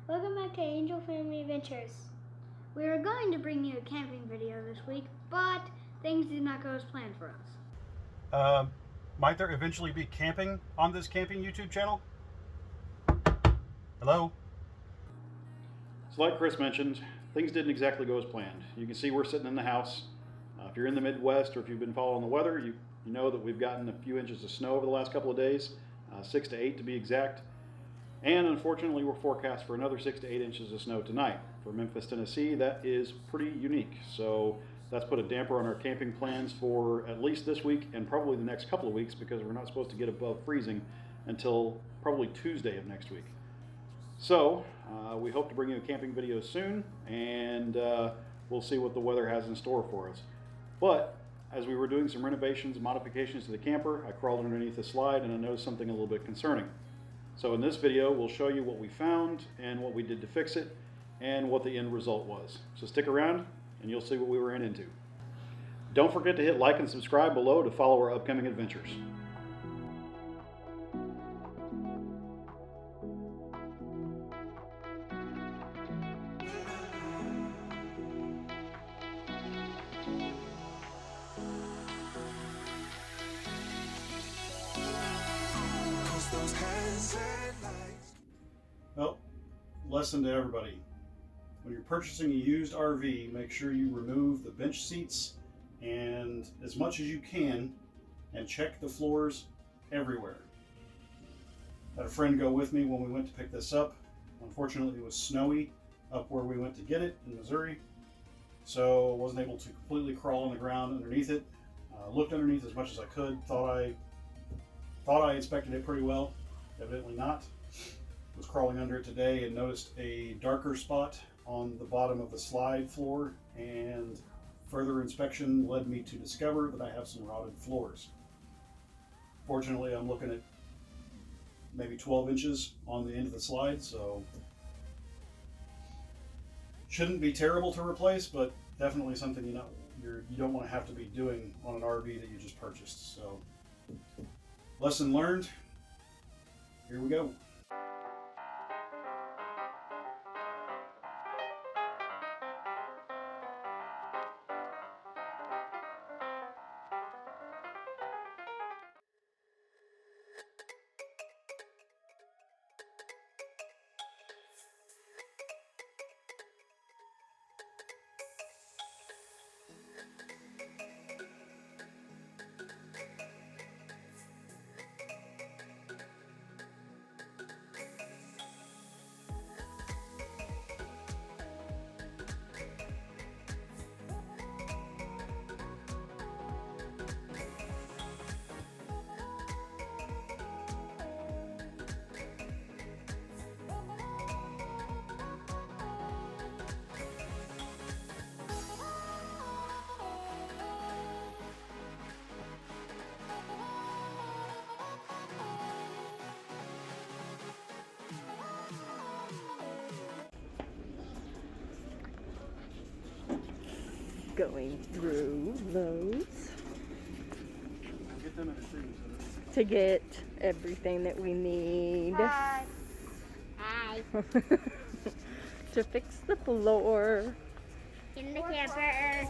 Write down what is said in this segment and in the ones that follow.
Welcome back to Angel Family Adventures. We were going to bring you a camping video this week, but things did not go as planned for us. Might there eventually be camping on this camping YouTube channel? Hello? So like Chris mentioned, things didn't exactly go as planned. You can see we're sitting in the house. If you're in the Midwest or if you've been following the weather, you know that we've gotten a few inches of snow over the last couple of days, 6 to 8 to be exact. And unfortunately, we're forecast for another 6 to 8 inches of snow tonight. For Memphis, Tennessee, that is pretty unique. So that's put a damper on our camping plans for at least this week and probably the next couple of weeks, because we're not supposed to get above freezing until probably Tuesday of next week. So we hope to bring you a camping video soon, and we'll see what the weather has in store for us. But as we were doing some renovations and modifications to the camper, I crawled underneath the slide and I noticed something a little bit concerning. So in this video, we'll show you what we found and what we did to fix it and what the end result was. So stick around and you'll see what we ran into. Don't forget to hit like and subscribe below to follow our upcoming adventures. Well, lesson to everybody. When you're purchasing a used RV, make sure you remove the bench seats and as much as you can, and check the floors everywhere. Had a friend go with me when we went to pick this up. Unfortunately, it was snowy up where we went to get it in Missouri, so wasn't able to completely crawl on the ground underneath it. Looked underneath as much as I could. Thought I inspected it pretty well. Evidently not. Was crawling under it today and noticed a darker spot on the bottom of the slide floor, and further inspection led me to discover that I have some rotted floors. Fortunately, I'm looking at maybe 12 inches on the end of the slide, so shouldn't be terrible to replace, but definitely something you don't want to have to be doing on an RV that you just purchased. So lesson learned. Here we go. Going through Lowe's Get them in a thing, to get everything that we need Hi. Hi. to fix the floor. In the camper.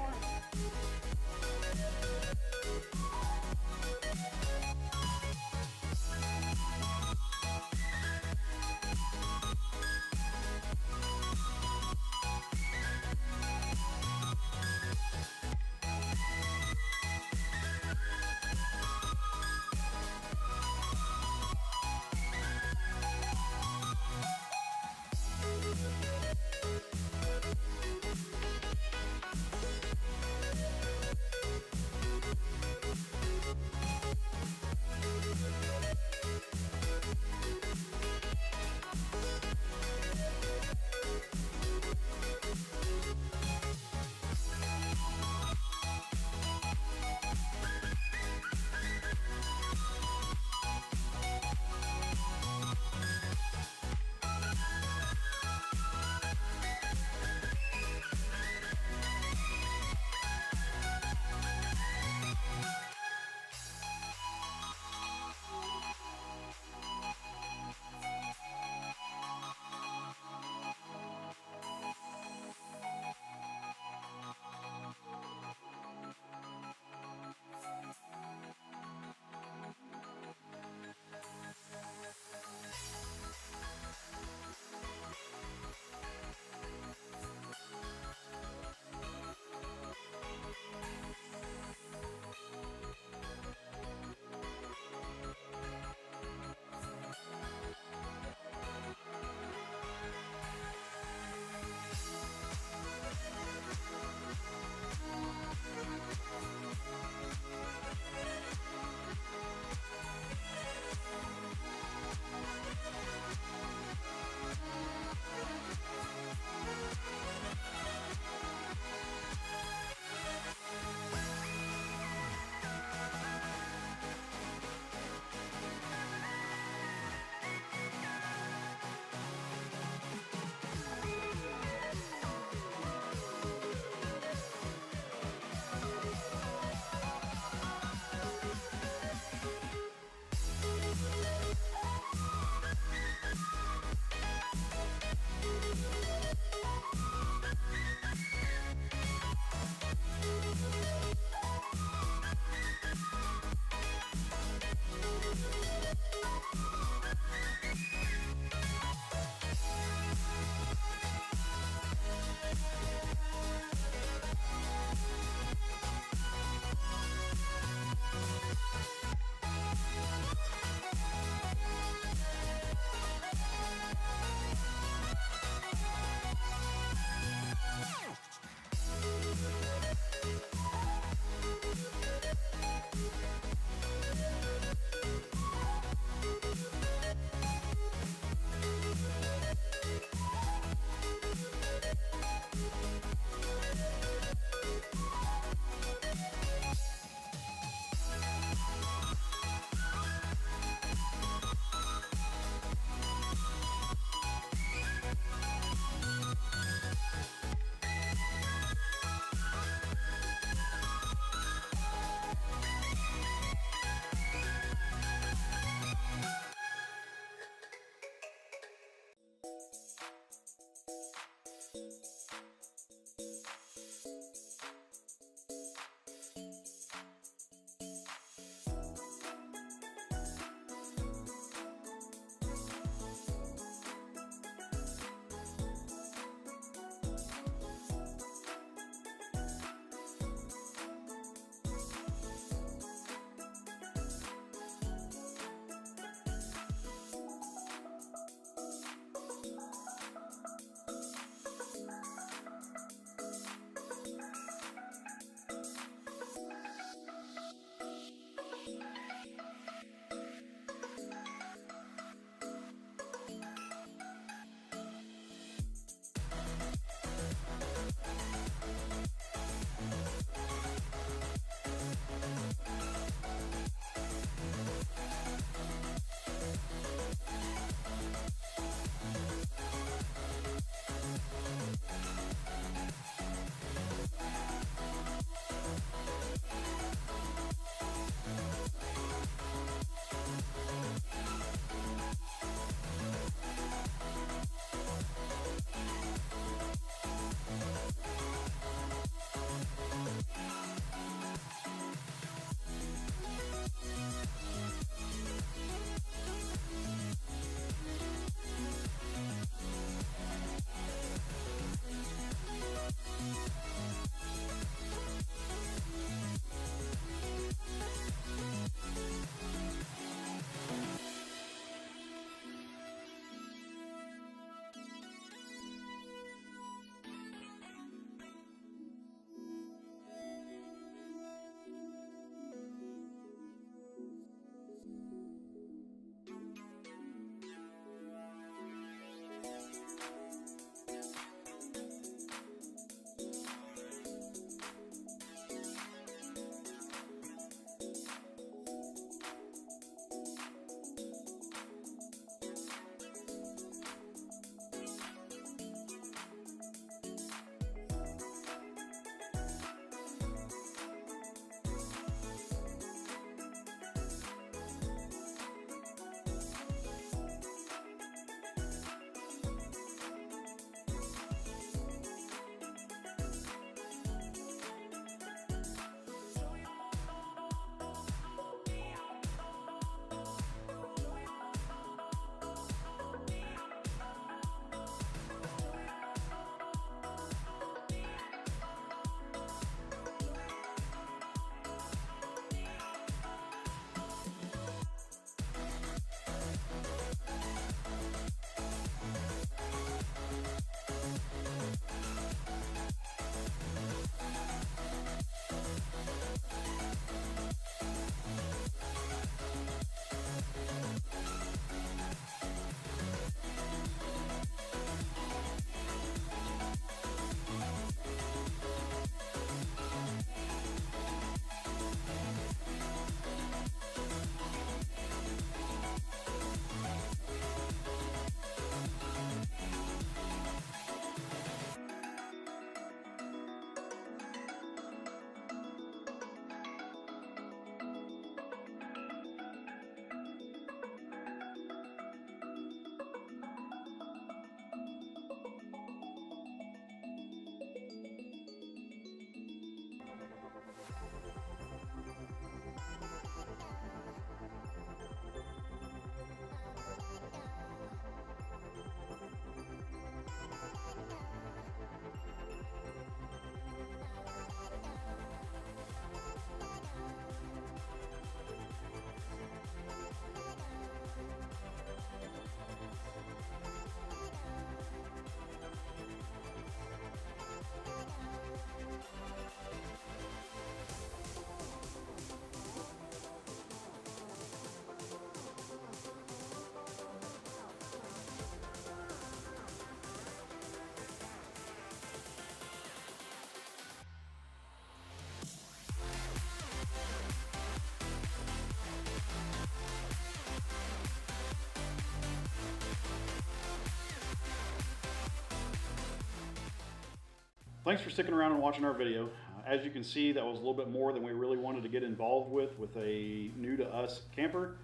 Thanks for sticking around and watching our video. As you can see, that was a little bit more than we really wanted to get involved with a new to us camper.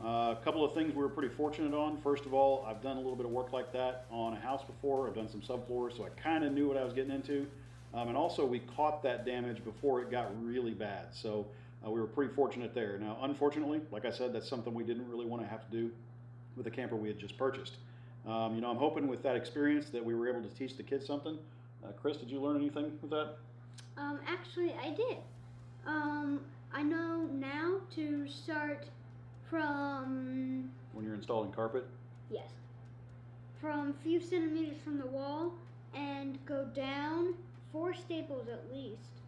A couple of things we were pretty fortunate on. First of all, I've done a little bit of work like that on a house before. I've done some subfloors, so I kind of knew what I was getting into. And also we caught that damage before it got really bad. So we were pretty fortunate there. Now, unfortunately, like I said, that's something we didn't really want to have to do with the camper we had just purchased. You know, I'm hoping with that experience that we were able to teach the kids something. Chris, did you learn anything with that? Actually, I did. I know now to start from... When you're installing carpet? Yes. From a few centimeters from the wall and go down 4 staples at least.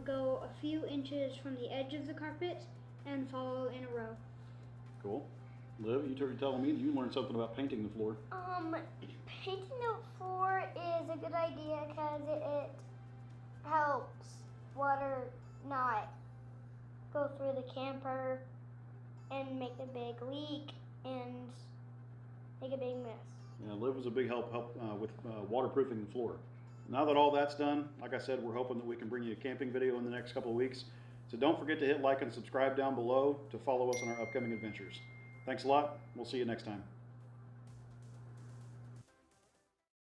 Go a few inches from the edge of the carpet and follow in a row. Cool. Liv, you were telling me you learned something about painting the floor. Painting the floor is a good idea because it helps water not go through the camper and make a big leak and make a big mess. Yeah, Liv was a big help with waterproofing the floor. Now that all that's done, like I said, we're hoping that we can bring you a camping video in the next couple of weeks. So don't forget to hit like and subscribe down below to follow us on our upcoming adventures. Thanks a lot. We'll see you next time.